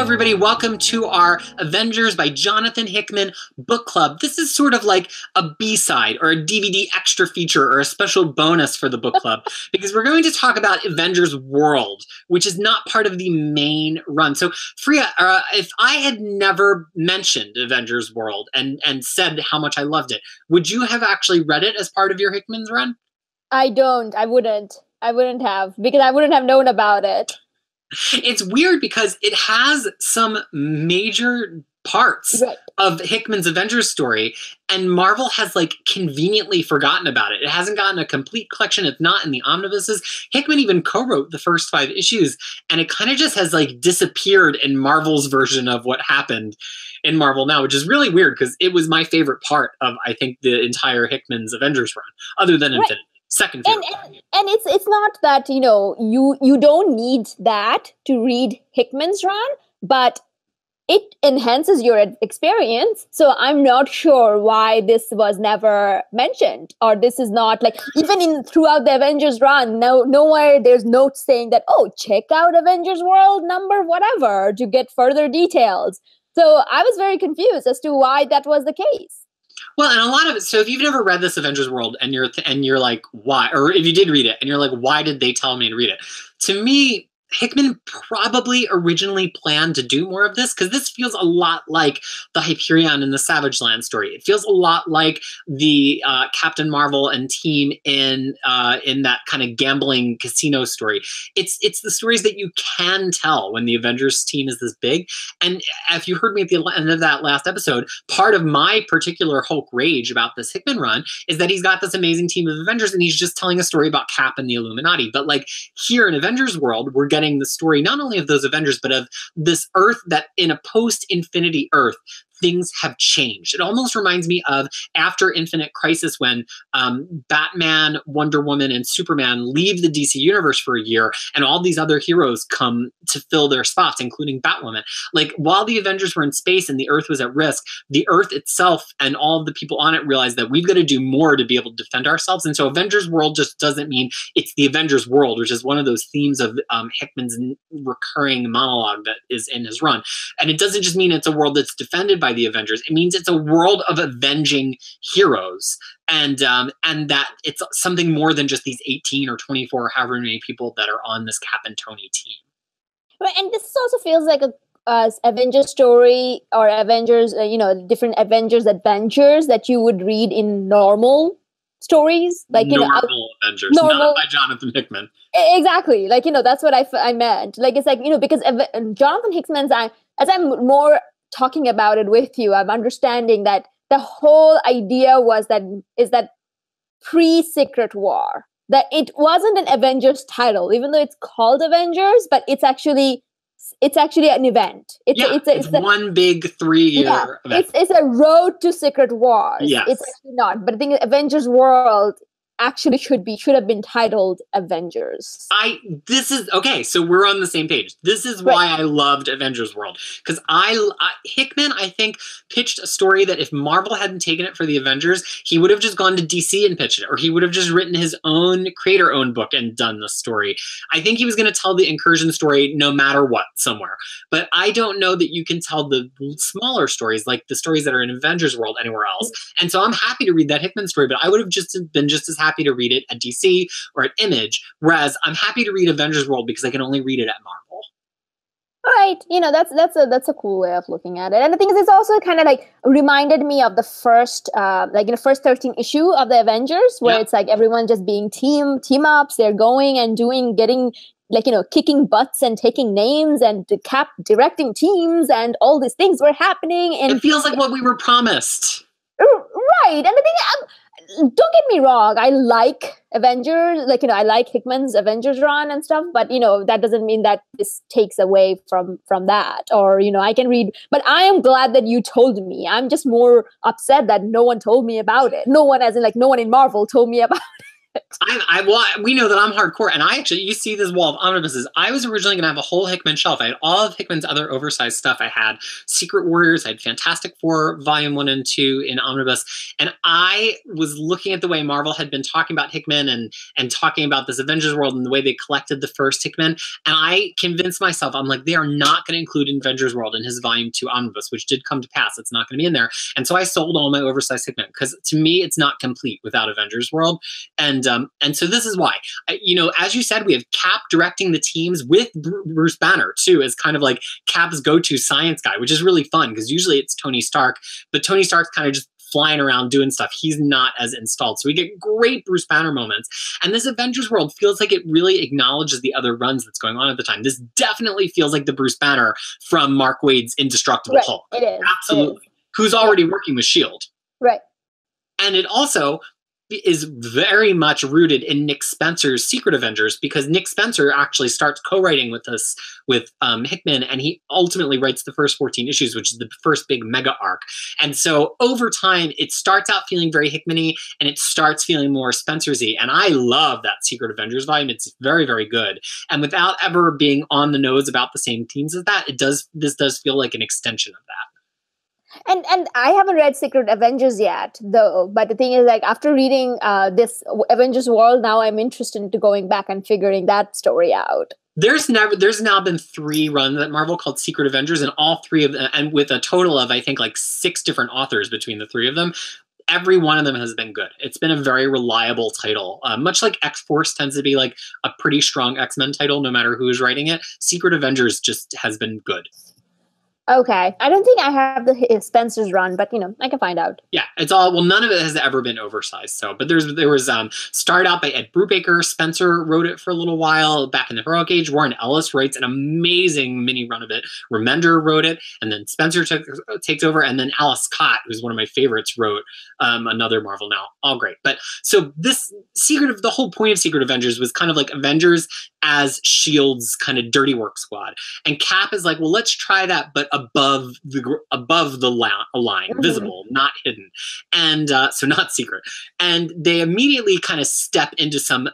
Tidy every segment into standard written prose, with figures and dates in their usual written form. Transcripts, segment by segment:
everybody. Welcome to our Avengers by Jonathan Hickman book club. This is sort of like a B-side or a DVD extra feature or a special bonus for the book club because we're going to talk about Avengers World, which is not part of the main run. So, Freya, if I had never mentioned Avengers World and said how much I loved it, would you have actually read it as part of your Hickman's run? I don't. I wouldn't have, because I wouldn't have known about it. It's weird because it has some major parts of Hickman's Avengers story, and Marvel has like conveniently forgotten about it. It hasn't gotten a complete collection. It's not in the omnibuses. Hickman even co-wrote the first 5 issues, and it kind of just has like disappeared in Marvel's version of what happened in Marvel Now, which is really weird because it was my favorite part of, I think, the entire Hickman's Avengers run, other than Infinity. Second favorite. And it's not that, you know, you don't need that to read Hickman's run, but it enhances your experience. So I'm not sure why this was never mentioned, or this is not like, even throughout the Avengers run, nowhere there's notes saying that, oh, check out Avengers World number whatever to get further details. So I was very confused as to why that was the case. Well, and a lot of it, so if you've never read this Avengers World and you're like, why? Or if you did read it and you're like, why did they tell me to read it? To me, Hickman probably originally planned to do more of this because this feels a lot like the Hyperion and the Savage Land story. It feels a lot like the Captain Marvel and team in that kind of gambling casino story. It's the stories that you can tell when the Avengers team is this big. And if you heard me at the end of that last episode, part of my particular Hulk rage about this Hickman run is that he's got this amazing team of Avengers and he's just telling a story about Cap and the Illuminati. But like here in Avengers World, we're getting the story not only of those Avengers, but of this Earth that in a post-Infinity Earth, things have changed. It almost reminds me of after Infinite Crisis when Batman, Wonder Woman, and Superman leave the DC universe for a year and all these other heroes come to fill their spots, including Batwoman. Like while the Avengers were in space and the Earth was at risk, the Earth itself and all of the people on it realized that we've got to do more to be able to defend ourselves. And so Avengers World just doesn't mean it's the Avengers World, which is one of those themes of Hickman's recurring monologue that is in his run. And it doesn't just mean it's a world that's defended by the Avengers. It means it's a world of avenging heroes, and that it's something more than just these 18 or 24 or however many people that are on this Cap and Tony team. Right, and this also feels like a Avengers story or Avengers, different Avengers adventures that you would read in normal stories, like normal Avengers, not by Jonathan Hickman. Exactly, like that's what I meant. Like it's like because Jonathan Hickman's, as I'm more talking about it with you, I'm understanding that the whole idea is that pre-Secret War, that it wasn't an Avengers title, even though it's called Avengers, but it's actually an event. It's one big 3-year event. It's a road to Secret Wars. Yes. It's actually not. But I think Avengers World actually should have been titled Avengers. So we're on the same page. This is why I loved Avengers World, because Hickman, I think, pitched a story that if Marvel hadn't taken it for the Avengers, he would have just gone to DC and pitched it, or he would have just written his own creator-owned book and done the story. I think he was going to tell the Incursion story no matter what somewhere, but I don't know that you can tell the smaller stories, like the stories that are in Avengers World, anywhere else. And so I'm happy to read that Hickman story, but I would have just been just as happy to read it at DC or at Image, whereas I'm happy to read Avengers World because I can only read it at Marvel. Right, that's a cool way of looking at it. And the thing is, it's also kind of like reminded me of the first 13 issue of the Avengers, where it's like everyone just being team ups, they're going and getting kicking butts and taking names, and the Cap directing teams, and all these things were happening. And it feels like what we were promised. Right, and the thing, don't get me wrong, I like Avengers, I like Hickman's Avengers run and stuff, but that doesn't mean that this takes away from that, or I can read. But I am glad that you told me. I'm just more upset that no one told me about it. No one, as in no one in Marvel told me about it. We know that I'm hardcore, and you see this wall of omnibuses. I was originally going to have a whole Hickman shelf. I had all of Hickman's other oversized stuff. I had Secret Warriors, I had Fantastic Four Volume 1 and 2 in omnibus, and I was looking at the way Marvel had been talking about Hickman and talking about this Avengers world and the way they collected the first Hickman, and I convinced myself, I'm like, they are not going to include Avengers world in his Volume 2 omnibus, which did come to pass. It's not going to be in there, and so I sold all my oversized Hickman, because to me, it's not complete without Avengers world, and so this is why, as you said, we have Cap directing the teams with Bruce Banner too, as kind of like Cap's go-to science guy, which is really fun because usually it's Tony Stark, but Tony Stark's kind of just flying around doing stuff. He's not as installed. So we get great Bruce Banner moments. And this Avengers world feels like it really acknowledges the other runs that's going on at the time. This definitely feels like the Bruce Banner from Mark Waid's Indestructible Hulk. It is. Absolutely. It is. Who's already working with S.H.I.E.L.D. Right. And it also is very much rooted in Nick Spencer's Secret Avengers, because Nick Spencer actually starts co-writing with us with Hickman, and he ultimately writes the first 14 issues, which is the first big mega arc. And so over time, it starts out feeling very Hickman-y, and it starts feeling more Spencer-y. And I love that Secret Avengers volume. It's very, very good. And without ever being on the nose about the same themes as that, this does feel like an extension of that. And I haven't read Secret Avengers yet, though. But the thing is, like, after reading this Avengers world, now I'm interested into going back and figuring that story out. There's now been 3 runs at Marvel called Secret Avengers, and all 3 of them, and with a total of, I think, like 6 different authors between the 3 of them. Every one of them has been good. It's been a very reliable title. Much like X-Force tends to be like a pretty strong X-Men title, no matter who is writing it. Secret Avengers just has been good. Okay. I don't think I have the Spencer's run, but, I can find out. Yeah, it's all, well, none of it has ever been oversized. So, but there was started out by Ed Brubaker. Spencer wrote it for a little while back in the Heroic Age. Warren Ellis writes an amazing mini run of it. Remender wrote it, and then Spencer takes over, and then Alice Cott, who's one of my favorites, wrote another Marvel now. All great. But so the whole point of Secret Avengers was kind of like Avengers as S.H.I.E.L.D's kind of dirty work squad. And Cap is like, well, let's try that, but above the line, visible, not hidden. And so not secret. And they immediately kind of step into some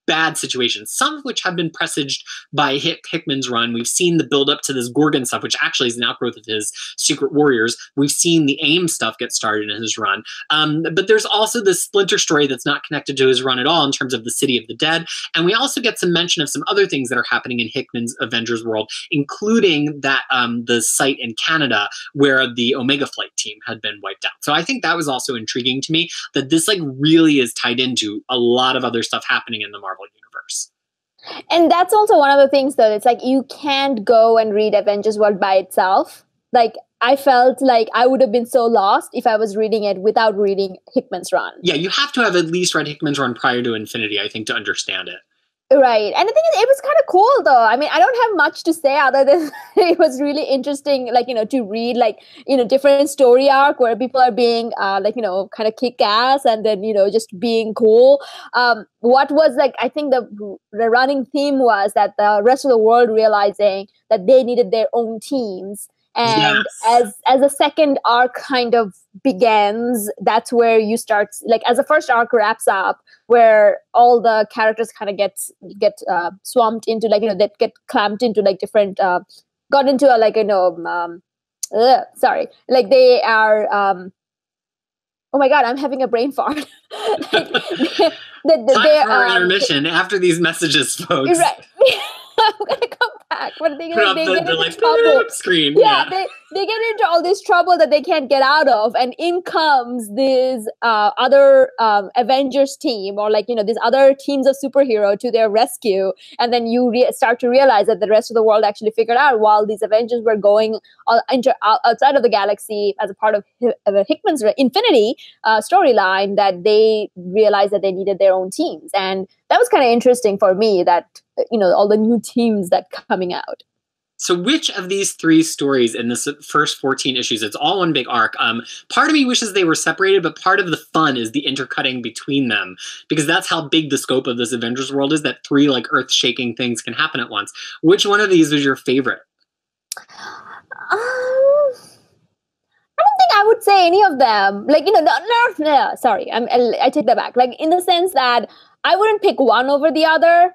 bad situations, some of which have been presaged by Hickman's run. We've seen the build up to this Gorgon stuff, which actually is an outgrowth of his Secret Warriors. We've seen the AIM stuff get started in his run. But there's also this Splinter story that's not connected to his run at all in terms of the City of the Dead. And we also get some mention of some other things that are happening in Hickman's Avengers world, including that the site in Canada where the Omega Flight team had been wiped out. So I think that was also intriguing to me, that this like really is tied into a lot of other stuff happening in the Marvel universe. And that's also one of the things, though. It's like you can't go and read Avengers World by itself. Like, I felt like I would have been so lost if I was reading it without reading Hickman's run. Yeah, you have to have at least read Hickman's run prior to Infinity, I think, to understand it. Right. And the thing is, it was kind of cool, though. I mean, I don't have much to say other than it was really interesting, like, to read, like, different story arc where people are being, kind of kick-ass and then, just being cool. What was, like, I think the running theme was that the rest of the world realizing that they needed their own teams. And yes, as the second arc kind of begins, that's where you start, like, as the first arc wraps up, where all the characters kind of get swamped into, like, that get clamped into, like, different, got into a, like, like they are, oh my God, I'm having a brain fart. Like, Time for our intermission after these messages, folks. Right. I'm gonna come back, but they get into trouble. Screen. Yeah, they get into all this trouble that they can't get out of, and in comes this other Avengers team, or like these other teams of superhero to their rescue, and then you start to realize that the rest of the world actually figured out while these Avengers were going outside of the galaxy as a part of Hickman's Infinity storyline, that they realized that they needed their own teams, and that was kind of interesting for me, that all the new teams that coming out. So which of these 3 stories in this first 14 issues, it's all one big arc. Part of me wishes they were separated, but part of the fun is the intercutting between them, because that's how big the scope of this Avengers world is, that 3 like earth-shaking things can happen at once. Which one of these was your favorite? I don't think I I would say any of them. Like, no, sorry, I take that back. Like, in the sense that I wouldn't pick one over the other,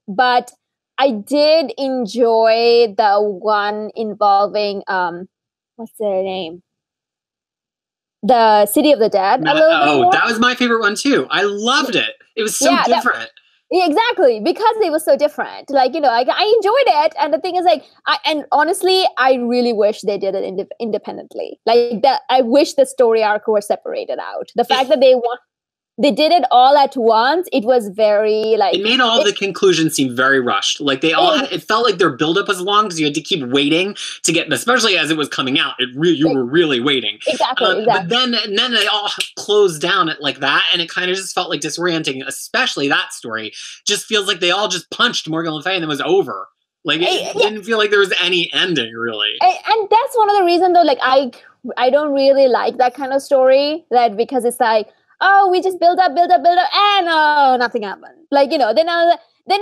but I did enjoy the one involving what's their name? The City of the Dead a little bit more. That was my favorite one too. I loved it. It was so different. Yeah, exactly, because it was so different. Like, I enjoyed it, and the thing is, like, and honestly, I really wish they did it independently. Like, I wish the story arc were separated out. The fact that they did it all at once, it was very, like... It made all the conclusions seem very rushed. Like, it felt like their buildup was long because you had to keep waiting to get... Especially as it was coming out, you were really waiting. Exactly. But then they all closed down it like that, and it kind of just felt like disorienting, especially that story. Just feels like they all just punched Morgan Le Fay and it was over. Like, it didn't feel like there was any ending, really. And that's one of the reasons, though, like, I don't really like that kind of story, because it's like, oh, we just build up, and nothing happened. Like, then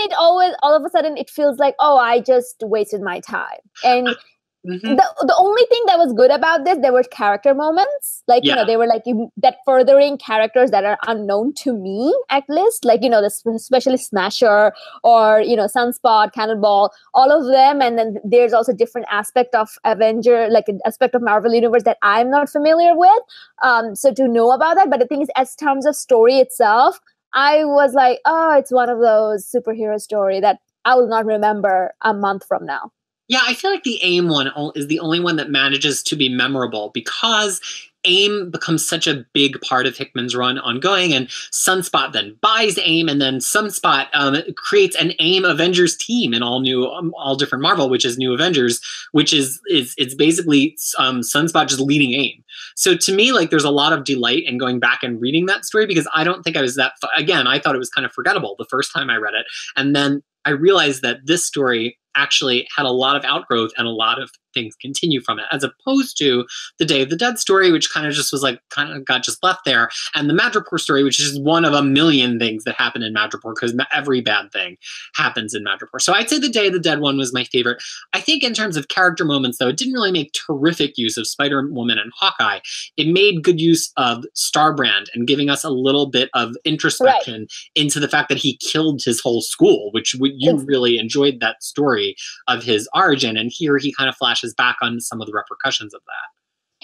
it always, all of a sudden, it feels like, oh, I just wasted my time. And the only thing that was good about this, there were character moments. Like, they were like that furthering characters that are unknown to me, at least. Like, especially Smasher or, Sunspot, Cannonball, all of them. And then there's also different aspect of Avenger, like an aspect of Marvel Universe that I'm not familiar with. So to know about that. But the thing is, as terms of story itself, I was like, oh, it's one of those superhero story that I will not remember a month from now. Yeah, I feel like the AIM one is the only one that manages to be memorable because AIM becomes such a big part of Hickman's run ongoing, and Sunspot then buys AIM, and then Sunspot creates an AIM Avengers team in all different Marvel, which is New Avengers, which is it's basically Sunspot just leading AIM. So to me, like, there's a lot of delight in going back and reading that story because I don't think I was that again, I thought it was kind of forgettable the first time I read it, and then I realized that this story actually had a lot of outgrowth and a lot of things continue from it, as opposed to the Day of the Dead story, which kind of just was like, kind of got just left there, and the Madripoor story, which is one of a million things that happen in Madripoor, because every bad thing happens in Madripoor. So I'd say the Day of the Dead one was my favorite. I think in terms of character moments, though, it didn't really make terrific use of Spider-Woman and Hawkeye. It made good use of Starbrand and giving us a little bit of introspection into the fact that he killed his whole school, which you really enjoyed that story of his origin, and here he kind of flashes back on some of the repercussions of that.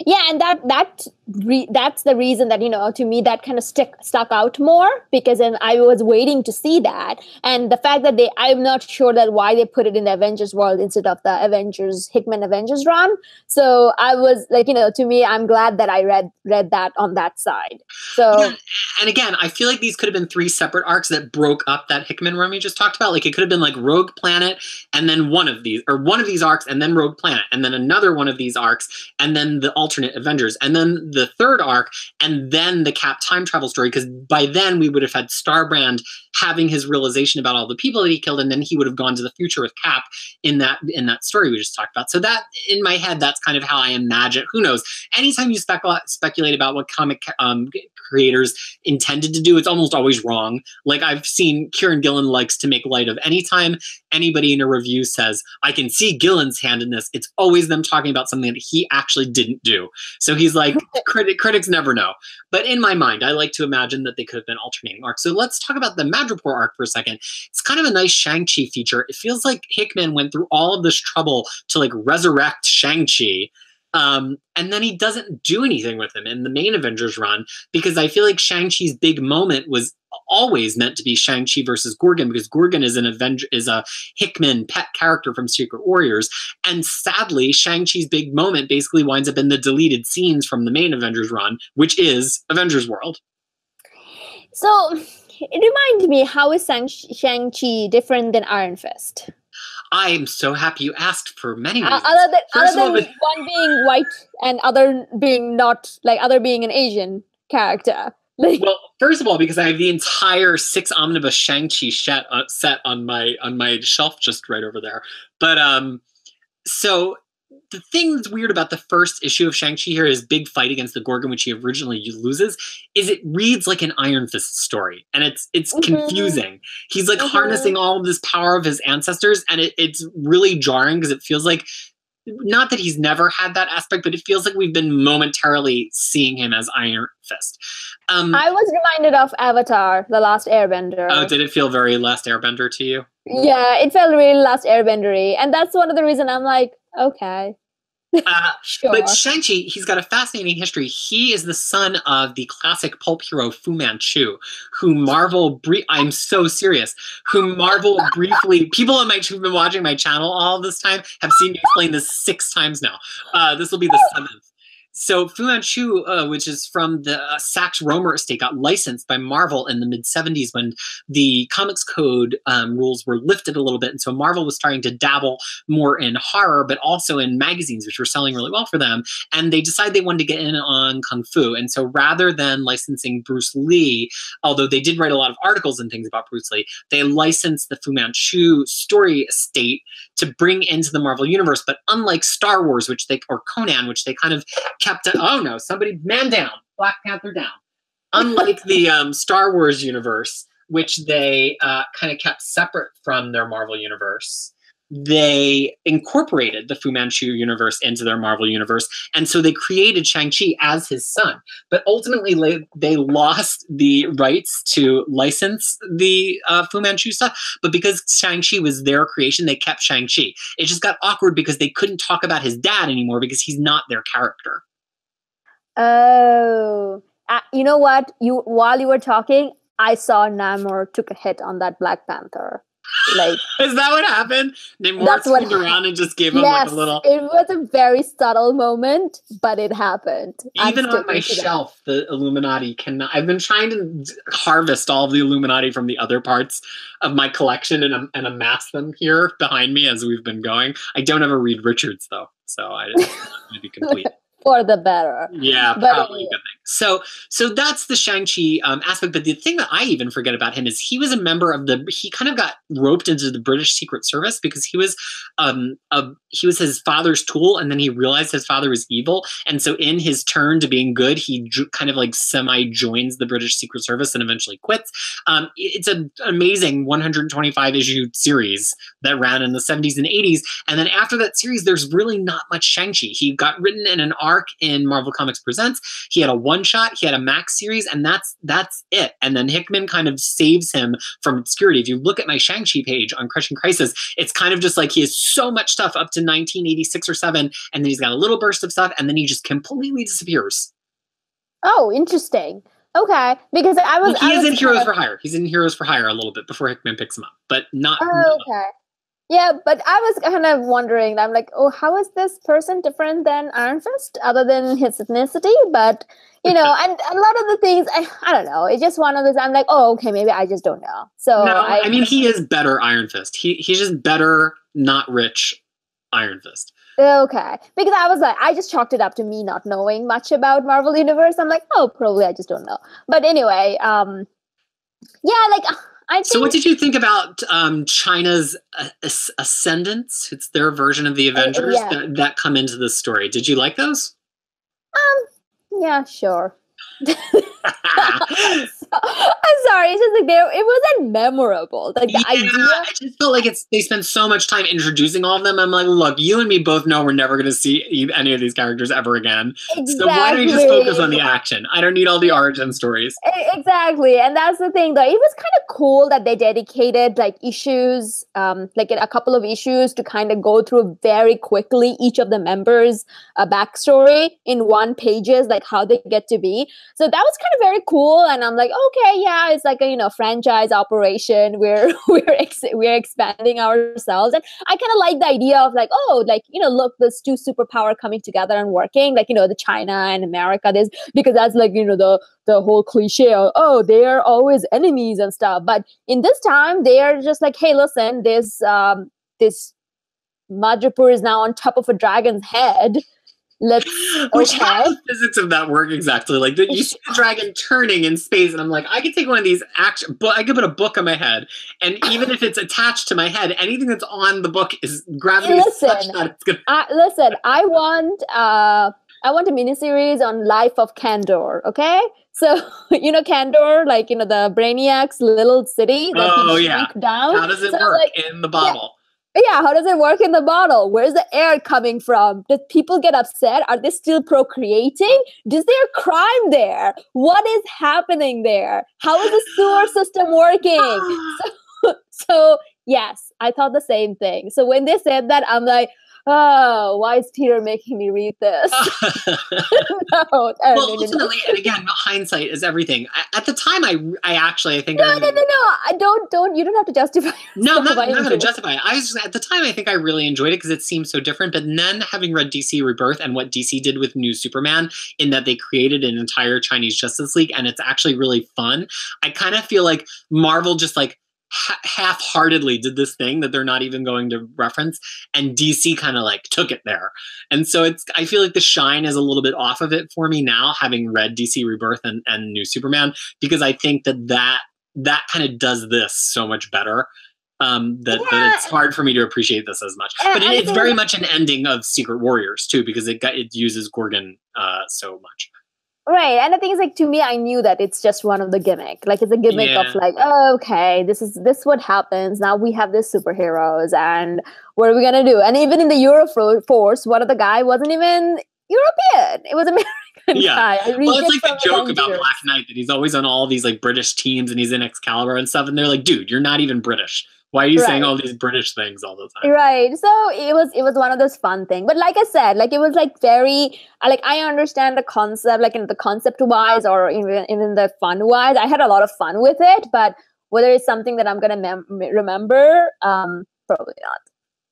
Yeah, and that's the reason that, to me, that kind of stuck out more, because then I was waiting to see that. And the fact that I'm not sure that why they put it in the Avengers world instead of the Hickman Avengers run. So I was like, to me, I'm glad that I read that on that side. So, yeah, and again, I feel like these could have been 3 separate arcs that broke up that Hickman run we just talked about. Like, it could have been like Rogue Planet, and then one of these arcs, and then Rogue Planet, and then another one of these arcs, and then the alternate Avengers, and then the third arc, and then the Cap time travel story, because by then we would have had Starbrand having his realization about all the people that he killed, and then he would have gone to the future with Cap in that story we just talked about. So that, in my head, that's kind of how I imagine. Who knows? Anytime you speculate about what comic creators intended to do, it's almost always wrong. Like, I've seen Kieran Gillen likes to make light of anytime anybody in a review says, I can see Gillen's hand in this, it's always them talking about something that he actually didn't do. So he's like, critics never know. But in my mind, I like to imagine that they could have been alternating arcs. So let's talk about the Madripoor arc for a second. It's kind of a nice Shang-Chi feature. It feels like Hickman went through all of this trouble to like resurrect Shang-Chi. And then he doesn't do anything with him in the main Avengers run, because I feel like Shang-Chi's big moment was always meant to be Shang-Chi versus Gorgon, because Gorgon is a Hickman pet character from Secret Warriors. And sadly, Shang-Chi's big moment basically winds up in the deleted scenes from the main Avengers run, which is Avengers World. So it reminds me, how is Shang-Chi different than Iron Fist? I am so happy you asked, for many reasons. Other than one being white and other being an Asian character. Well, first of all, because I have the entire 6 omnibus Shang-Chi set on my shelf just right over there. But so the thing that's weird about the first issue of Shang-Chi here, his big fight against the Gorgon, which he originally loses, is it reads like an Iron Fist story. And it's confusing. He's like harnessing all of this power of his ancestors, and it's really jarring because it feels like not that he's never had that aspect, but it feels like we've been momentarily seeing him as Iron Fist. I was reminded of Avatar, The Last Airbender. Oh, did it feel very Last Airbender to you? Yeah, it felt really Last Airbender-y. And that's one of the reasons I'm like, okay. Sure. But Shang-Chi, he's got a fascinating history. He is the son of the classic pulp hero Fu Manchu, who Marvel, I'm so serious, who Marvel briefly, people on who've been watching my channel all this time have seen me explain this 6 times now. This will be the 7th. So Fu Manchu, which is from the Saxe-Rohmer estate, got licensed by Marvel in the mid-70s when the Comics Code rules were lifted a little bit. And so Marvel was starting to dabble more in horror, but also in magazines, which were selling really well for them. And they decided they wanted to get in on Kung Fu. And so rather than licensing Bruce Lee, although they did write a lot of articles and things about Bruce Lee, they licensed the Fu Manchu story estate to bring into the Marvel Universe. But unlike Star Wars, or Conan, which they kind of kept, oh no, somebody, man down, Black Panther down. Unlike the Star Wars universe, which they kind of kept separate from their Marvel Universe, they incorporated the Fu Manchu universe into their Marvel Universe. And so they created Shang-Chi as his son. But ultimately, they lost the rights to license the Fu Manchu stuff. But because Shang-Chi was their creation, they kept Shang-Chi. It just got awkward because they couldn't talk about his dad anymore because he's not their character. Oh, you know what? While you were talking, I saw Namor took a hit on that Black Panther. Like, is that what happened? Namor turned around and just gave him like a little. It was a very subtle moment, but it happened. Even on my shelf, the Illuminati cannot. I've been trying to harvest all of the Illuminati from the other parts of my collection and amass them here behind me as we've been going. I don't have a Reed Richards though, so I didn't want to be complete. For the better. Yeah, probably a good thing. So that's the Shang-Chi aspect. But the thing that I even forget about him is he was a member of he kind of got roped into the British Secret Service because he was his father's tool, and then he realized his father was evil. And so in his turn to being good, he kind of like semi-joins the British Secret Service and eventually quits. It's an amazing 125-issue series that ran in the 70s and 80s. And then after that series, there's really not much Shang-Chi. He got written in an arc in Marvel Comics Presents. He had a one-shot, he had a Max series, and that's it. And then Hickman kind of saves him from obscurity. If you look at my Shang-Chi page on Crushing Crisis, it's kind of just like he has so much stuff up to 1986 or 7, and then he's got a little burst of stuff, and then he just completely disappears. Oh, interesting. Okay, because He's in Heroes for Hire. He's in Heroes for Hire a little bit before Hickman picks him up, but not. Oh, okay. Yeah, but I was kind of wondering, I'm like, oh, how is this person different than Iron Fist other than his ethnicity? But, and a lot of the things, I don't know. It's just one of those, I'm like, oh, okay, maybe I just don't know. So no, I mean, he is better Iron Fist. He's just better, not rich Iron Fist. Okay. Because I was like, I just chalked it up to me not knowing much about Marvel Universe. I'm like, oh, probably I just don't know. But anyway, So what did you think about China's Ascendants? It's their version of the Avengers that come into this story. Did you like those? Yeah, sure. I'm sorry, it's just like it wasn't memorable. Like the idea. I just felt like they spent so much time introducing all of them. I'm like, look, you and me both know we're never going to see any of these characters ever again. Exactly. So why don't we just focus on the action? I don't need all the origin stories. Exactly, and that's the thing. Though it was kind of cool that they dedicated like issues, like a couple of issues to kind of go through very quickly each of the members' backstory in one pages, like how they get to be. So that was kind of very cool, and I'm like, okay, yeah, it's like a franchise operation. We're expanding ourselves, and I kind of like the idea of like, oh, like look, there's two superpower coming together and working, like the China and America. Because that's like the whole cliche of, oh, they are always enemies and stuff. But in this time, they are just like, hey, listen, this Madripoor is now on top of a dragon's head. Which how does the physics of that work exactly? Like you see the dragon turning in space, and I'm like, I could take one of these I could put a book on my head, and even if it's attached to my head, anything that's on the book is gravity. Listen, is such that it's gonna. I want a miniseries on Life of Kandor. Okay, so Kandor, like the Brainiac's little city that he shrunk down. How does it work in the bottle? Yeah, how does it work in the bottle? Where's the air coming from? Does people get upset? Are they still procreating? Is there crime there? What is happening there? How is the sewer system working? So yes, I thought the same thing. So when they said that, I'm like, oh, why is Peter making me read this? Well, ultimately, and again, hindsight is everything. At the time, I think no. I don't. You don't have to justify. No, I'm not going to justify it. At the time, I think I really enjoyed it because it seemed so different. But then, having read DC Rebirth and what DC did with New Superman, in that they created an entire Chinese Justice League, and it's actually really fun. I kind of feel like Marvel just like half-heartedly did this thing that they're not even going to reference, and DC kind of like took it there. And so I feel like the shine is a little bit off of it for me now, having read DC Rebirth and New Superman, because I think that kind of does this so much better. That it's hard for me to appreciate this as much. But it's very much an ending of Secret Warriors too, because it uses Gorgon so much. Right, and the thing is, like, to me, I knew that it's just one of the gimmick. Like, it's a gimmick of like, oh, okay, this what happens. Now we have these superheroes, and what are we gonna do? And even in the Euroforce, one of the guy wasn't even European; it was American guy. Well, it's like the joke about Black Knight that he's always on all these like British teams, and he's in Excalibur and stuff, and they're like, dude, you're not even British. Why are you saying all these British things all the time? Right. So it was one of those fun things. But like I said, like it was like very like I understand the concept, like in the concept wise or even the fun wise. I had a lot of fun with it, but whether it's something that I'm gonna remember, probably not.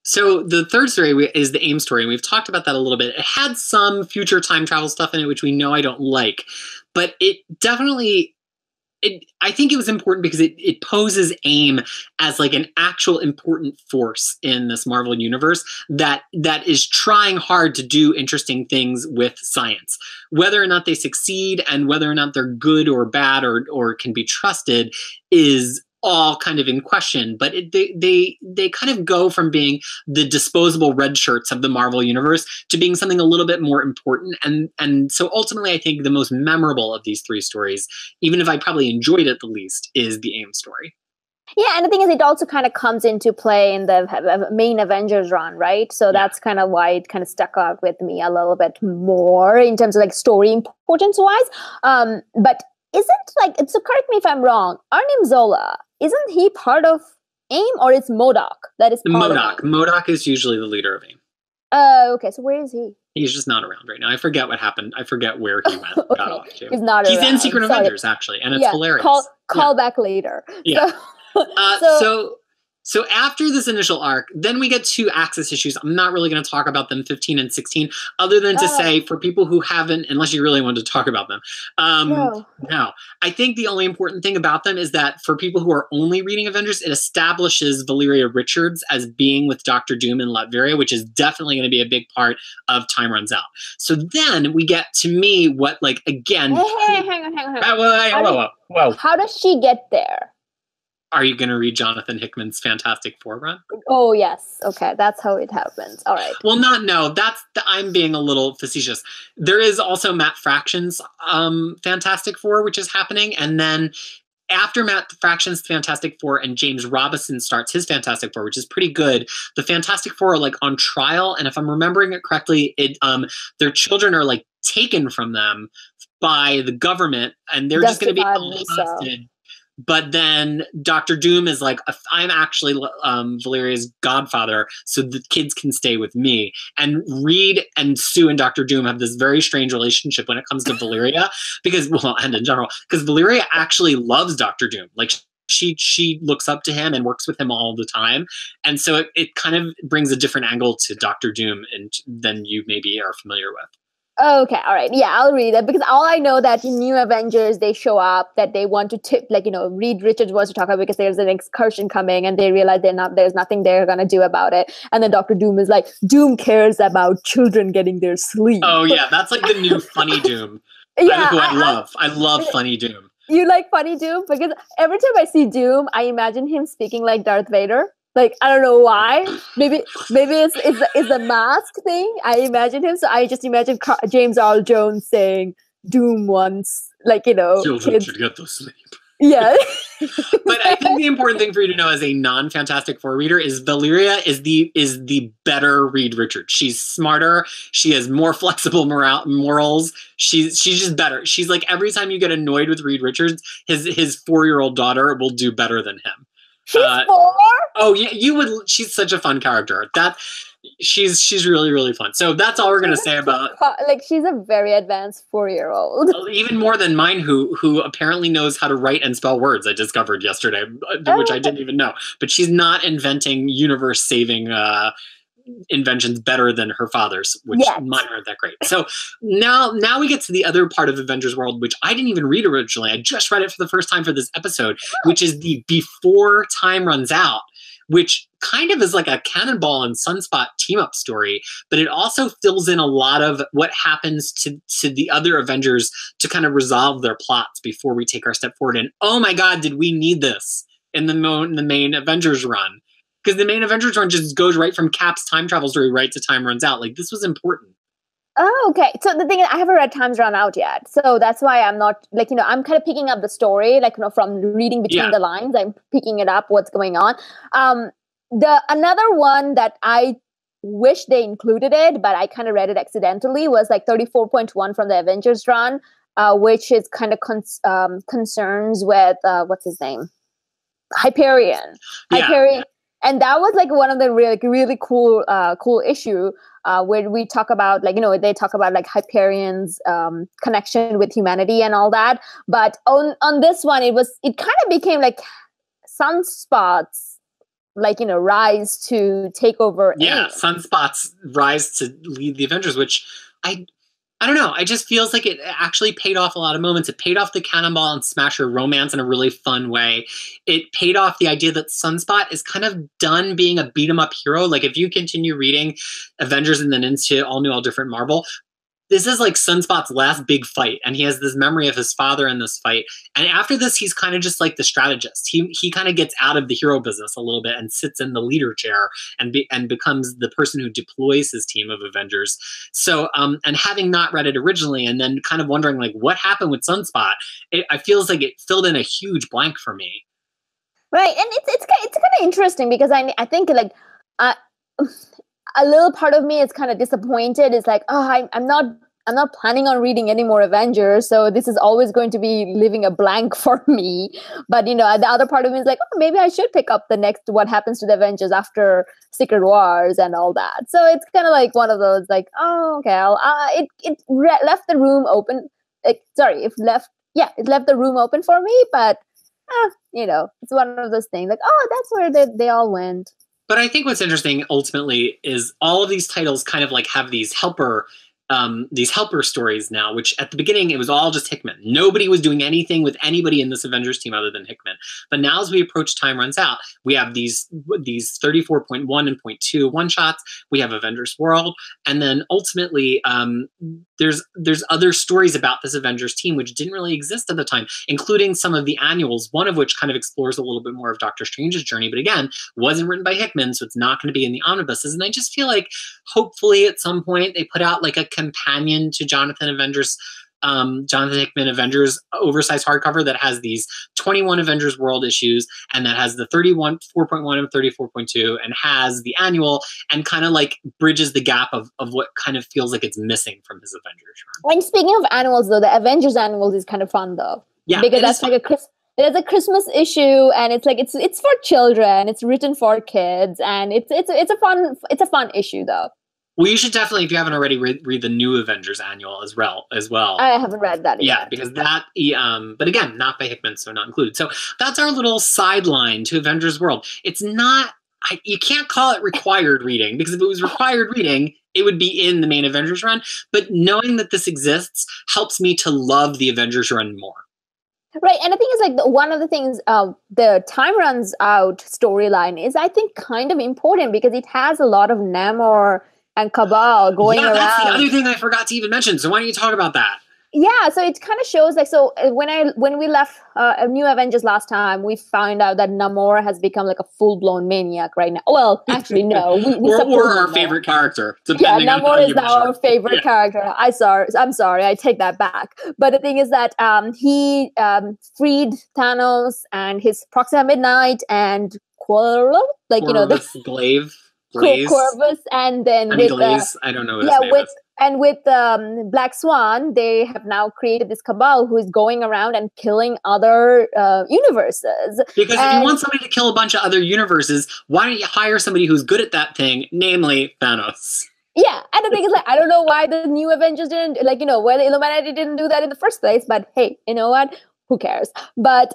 So the third story is the AIM story, and we've talked about that a little bit. It had some future time travel stuff in it, which we know I don't like, but it definitely. I think it was important because it poses AIM as like an actual important force in this Marvel universe that is trying hard to do interesting things with science. Whether or not they succeed and whether or not they're good or bad or can be trusted is all kind of in question, but they kind of go from being the disposable red shirts of the Marvel universe to being something a little bit more important. And so ultimately, I think the most memorable of these three stories, even if I probably enjoyed it the least, is the AIM story. Yeah, and the thing is, it also kind of comes into play in the main Avengers run, right? So that's kind of why it kind of stuck out with me a little bit more in terms of like story importance wise. But isn't like, so correct me if I'm wrong, Arnim Zola, isn't he part of AIM, or it's MODOK that is part of AIM? MODOK is usually the leader of AIM. Okay, so where is he? He's just not around right now. I forget what happened. I forget where he went. Okay. Got off to. He's not He's around. in Secret Avengers, actually, and it's hilarious. Call back later. Yeah. So after this initial arc, then we get two Axis issues. I'm not really going to talk about them, 15 and 16, other than to say, for people who haven't, unless you really want to talk about them, no. I think the only important thing about them is that for people who are only reading Avengers, it establishes Valeria Richards as being with Dr. Doom in Latveria, which is definitely going to be a big part of Time Runs Out. So then we get, to me, what, like, again... Hang on. Whoa. How does she get there? Are you going to read Jonathan Hickman's Fantastic Four run? Oh, yes. Okay, that's how it happens. All right. Well, I'm being a little facetious. There is also Matt Fraction's Fantastic Four, which is happening. And then after Matt Fraction's Fantastic Four and James Robinson starts his Fantastic Four, which is pretty good, the Fantastic Four are like on trial. And if I'm remembering it correctly, their children are like taken from them by the government, and they're just going to be molested. But then Dr. Doom is like, I'm actually Valeria's godfather, so the kids can stay with me. And Reed and Sue and Dr. Doom have this very strange relationship when it comes to Valeria, and in general, because Valeria actually loves Dr. Doom. Like, she looks up to him and works with him all the time. And so it kind of brings a different angle to Dr. Doom than you maybe are familiar with. Okay, all right. Yeah, I'll read it, because all I know that in New Avengers, they show up that they want to tip, like, Reed Richards wants to talk about because there's an excursion coming, and they realize there's nothing they're going to do about it. And then Dr. Doom is like, Doom cares about children getting their sleep. Oh, yeah, that's like the new funny Doom. Yeah, I love funny Doom. You like funny Doom? Because every time I see Doom, I imagine him speaking like Darth Vader. Like, I don't know why. Maybe it's the mask thing. I imagine him, so I just imagine James Earl Jones saying Doom once, like, children should get to sleep. Yeah. But I think the important thing for you to know as a non-Fantastic Four reader is Valeria is the better Reed Richards. She's smarter. She has more flexible morals. She's just better. She's like, every time you get annoyed with Reed Richards, his 4-year-old daughter will do better than him. She's 4? Oh yeah, you would. She's such a fun character. She's really, really fun. So that's all we're gonna say about. Like, she's a very advanced 4-year-old. Even more than mine, who apparently knows how to write and spell words. I discovered yesterday, which I didn't even know. But she's not inventing universe-saving inventions better than her father's, which mine aren't that great. So now we get to the other part of Avengers World, which I didn't even read originally. I just read it for the first time for this episode, which is the Before Time Runs Out, which kind of is like a Cannonball and Sunspot team-up story, but it also fills in a lot of what happens to the other Avengers to kind of resolve their plots before we take our step forward. And oh my God, did we need this in the main Avengers run? Because the main Avengers run just goes right from Cap's time travel story right to Time Runs Out. Like, this was important. Oh, okay. So the thing is, I haven't read Time's Run Out yet. So that's why I'm not, like, I'm kind of picking up the story, like, from reading between the lines. I'm picking it up, what's going on. The another one that I wish they included it, but I kind of read it accidentally, was like 34.1 from the Avengers run, which is kind of concerns with, what's his name? Hyperion. Yeah. Hyperion. And that was like one of the really cool issue where we talk about, like, they talk about like Hyperion's connection with humanity and all that. But on this one, it kind of became like Sunspot's, like, rise to take over. Yeah, Sunspot's rise to lead the Avengers, which I don't know. It just feels like it actually paid off a lot of moments. It paid off the Cannonball and Smasher romance in a really fun way. It paid off the idea that Sunspot is kind of done being a beat-em-up hero. Like, if you continue reading Avengers and then into All New, All Different Marvel, this is like Sunspot's last big fight, and he has this memory of his father in this fight. And after this, he's kind of just like the strategist. He kind of gets out of the hero business a little bit and sits in the leader chair and becomes the person who deploys his team of Avengers. So, and having not read it originally, and then kind of wondering like what happened with Sunspot, I feels like it filled in a huge blank for me. Right, and it's kind of interesting because I think like. A little part of me is kind of disappointed. It's like, oh, I'm not planning on reading any more Avengers, so this is always going to be leaving a blank for me. But the other part of me is like, oh, maybe I should pick up the next what happens to the Avengers after Secret Wars and all that. So it's kind of like one of those, like, oh, okay, it left the room open. It left the room open for me, but it's one of those things like, oh, that's where they all went. But I think what's interesting ultimately is all of these titles kind of like have these helper stories now, which at the beginning, it was all just Hickman. Nobody was doing anything with anybody in this Avengers team other than Hickman. But now as we approach Time Runs Out, we have these 34.1 and 0.2 one-shots. We have Avengers World. And then ultimately, there's other stories about this Avengers team which didn't really exist at the time, including some of the annuals, one of which kind of explores a little bit more of Doctor Strange's journey, but again, wasn't written by Hickman, so it's not going to be in the omnibuses. And I just feel like hopefully at some point they put out like a companion to Jonathan Hickman Avengers oversized hardcover that has these 21 Avengers World issues, and that has the 4.1 and 34.2, and has the annual, and kind of like bridges the gap of what kind of feels like it's missing from his Avengers run. And speaking of annuals, though, the Avengers annuals is kind of fun, though. Yeah, because that's like there's a Christmas issue, and it's like it's for children. It's written for kids, and it's a fun issue, though. Well, you should definitely, if you haven't already, read the new Avengers annual as well. I haven't read that yet. Yeah, because that, but again, not by Hickman, so not included. So that's our little sideline to Avengers World. It's not, you can't call it required reading, because if it was required reading, it would be in the main Avengers run. But knowing that this exists helps me to love the Avengers run more. Right, and I think it's like one of the things, the Time Runs Out storyline is, I think, kind of important because it has a lot of Namor and Cabal going around. That's the other thing I forgot to even mention. So why don't you talk about that? Yeah, so it kind of shows like, so when we left New Avengers last time, we found out that Namor has become like a full-blown maniac right now. Well, actually no, we or our favorite character, yeah, depending on how Namor is you now measure. our favorite character. I'm sorry, I take that back. But the thing is that he freed Thanos and his Proxima Midnight and Quirrell, like Corvus Glaive, Glaze, Corvus, and then and with Glaze. I don't know what yeah, his name is. and with Black Swan, they have now created this cabal who is going around and killing other universes. Because if you want somebody to kill a bunch of other universes, why don't you hire somebody who's good at that thing, namely Thanos? Yeah, and the thing is, like, I don't know why the new Avengers didn't, like, why the Illuminati didn't do that in the first place, but hey, you know what? Who cares? But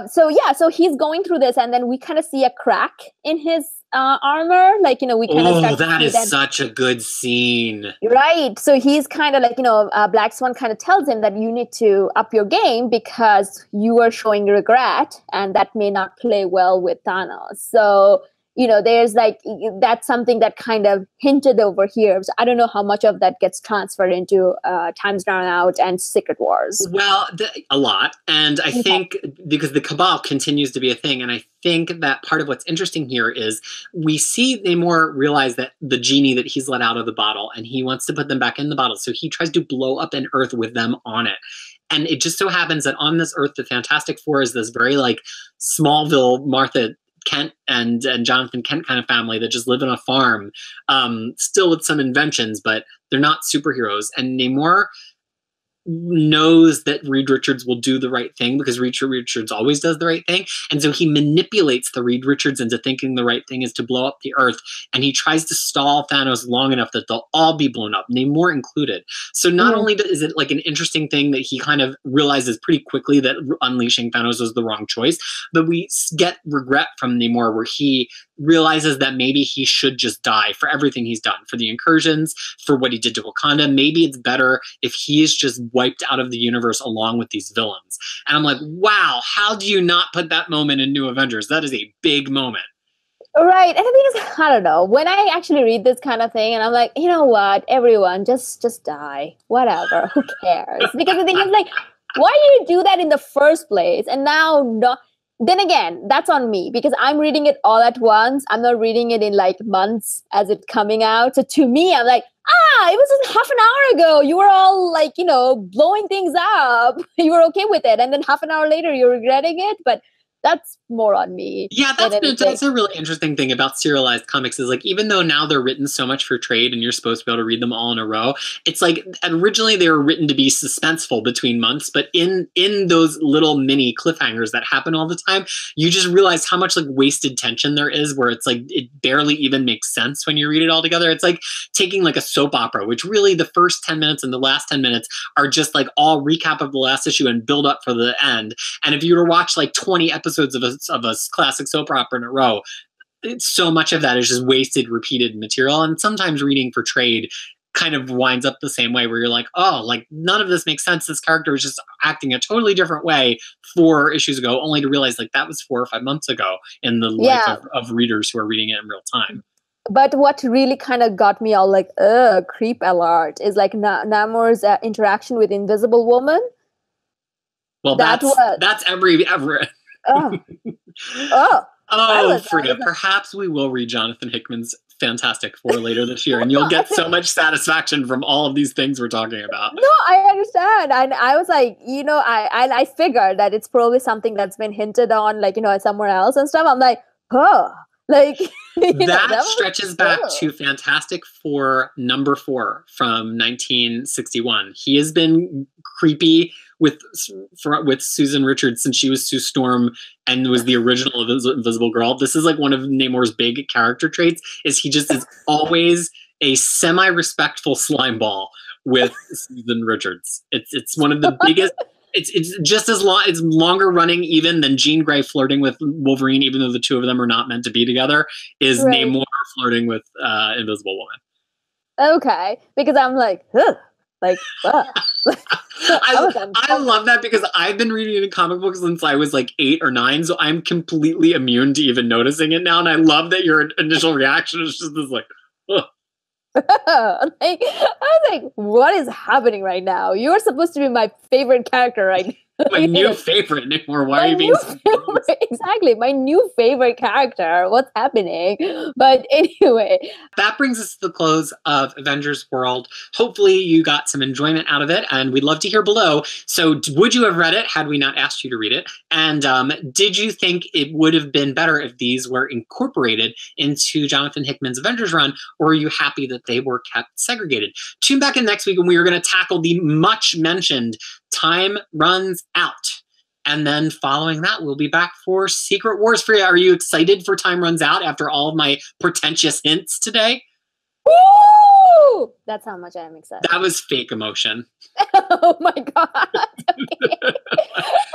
so he's going through this, and then we kind of see a crack in his armor, like we kind of start. That is such a good scene, right? So he's kind of like Black Swan kind of tells him that you need to up your game because you are showing regret, and that may not play well with Thanos. So there's like, that's something that kind of hinted over here. So I don't know how much of that gets transferred into Times Run Out and Secret Wars. Well, a lot. And I think because the Cabal continues to be a thing, and I think that part of what's interesting here is we see Namor realize that the genie that he's let out of the bottle, and he wants to put them back in the bottle. So he tries to blow up an Earth with them on it. And it just so happens that on this Earth, the Fantastic Four is this very like Smallville, Martha Kent and Jonathan Kent kind of family that just live on a farm, still with some inventions, but they're not superheroes. And Namor knows that Reed Richards will do the right thing because Reed Richards always does the right thing. And so he manipulates the Reed Richards into thinking the right thing is to blow up the Earth. And he tries to stall Thanos long enough that they'll all be blown up, Namor included. So not only is it like an interesting thing that he kind of realizes pretty quickly that unleashing Thanos was the wrong choice, but we get regret from Namor where he realizes that maybe he should just die for everything he's done, for the incursions, for what he did to Wakanda. Maybe it's better if he is just wiped out of the universe along with these villains. And I'm like, wow, how do you not put that moment in New Avengers? That is a big moment. Right. And the thing is, I don't know, when I actually read this kind of thing and I'm like, you know what, everyone, just die. Whatever. Who cares? Because the thing is, like, why do you do that in the first place? And now not. Then again, that's on me because I'm reading it all at once. I'm not reading it in like months as it's coming out. So to me, I'm like, it was just half an hour ago. You were all like, blowing things up. You were okay with it. And then half an hour later, you're regretting it. But that's more on me. Yeah, that's a really interesting thing about serialized comics is like, even though now they're written so much for trade and you're supposed to be able to read them all in a row, it's like originally they were written to be suspenseful between months, but in those little mini cliffhangers that happen all the time, you just realize how much like wasted tension there is where it's like it barely even makes sense when you read it all together. It's like taking like a soap opera, which really the first 10 minutes and the last 10 minutes are just like all recap of the last issue and build up for the end. And if you were to watch like 20 episodes of a classic soap opera in a row, so much of that is just wasted, repeated material. And sometimes reading for trade kind of winds up the same way where you're like, oh, like none of this makes sense. This character is just acting a totally different way 4 issues ago, only to realize like that was 4 or 5 months ago in the life of readers who are reading it in real time. But what really kind of got me all like, creep alert is like Namor's interaction with Invisible Woman. Well, that's every Frida, perhaps we will read Jonathan Hickman's Fantastic Four later this year, and you'll get so much satisfaction from all of these things we're talking about. No, I understand. And I was like, I figured that it's probably something that's been hinted on, like, somewhere else and stuff. I'm like, like that stretches back to Fantastic Four #4 from 1961. He has been creepy with Susan Richards since she was Sue Storm and was the original Invisible Girl. This is like one of Namor's big character traits is he just is always a semi-respectful slime ball with Susan Richards. It's one of the biggest. It's just as long. It's longer running even than Jean Grey flirting with Wolverine, even though the two of them are not meant to be together. Is Namor flirting with Invisible Woman? Okay, because I'm like, like. I love that because I've been reading in comic books since I was like 8 or 9, so I'm completely immune to even noticing it now. And I love that your initial reaction is just this like, ugh. Like, I was like, what is happening right now? You're supposed to be my favorite character right now. My new favorite, Nickmore. Why are you being so exactly, my new favorite character. What's happening? But anyway, that brings us to the close of Avengers World. Hopefully you got some enjoyment out of it, and we'd love to hear below. So would you have read it had we not asked you to read it? And did you think it would have been better if these were incorporated into Jonathan Hickman's Avengers run, or are you happy that they were kept segregated? Tune back in next week when we are going to tackle the much mentioned Time Runs Out. And then following that, we'll be back for Secret Wars for you. Are you excited for Time Runs Out after all of my pretentious hints today? Woo! That's how much I'm excited. That was fake emotion. Oh my God. Okay.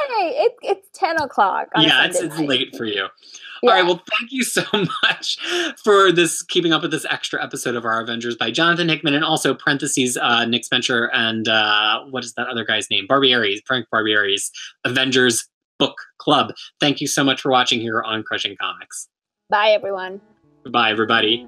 Hey, it's 10 o'clock. Yeah, it's late for you. Yeah. All right, well, thank you so much for this, keeping up with this extra episode of our Avengers by Jonathan Hickman, and also parentheses, Nick Spencer and what is that other guy's name? Frank Barbieri's Avengers Book Club. Thank you so much for watching here on Crushing Comics. Bye, everyone. Bye, everybody.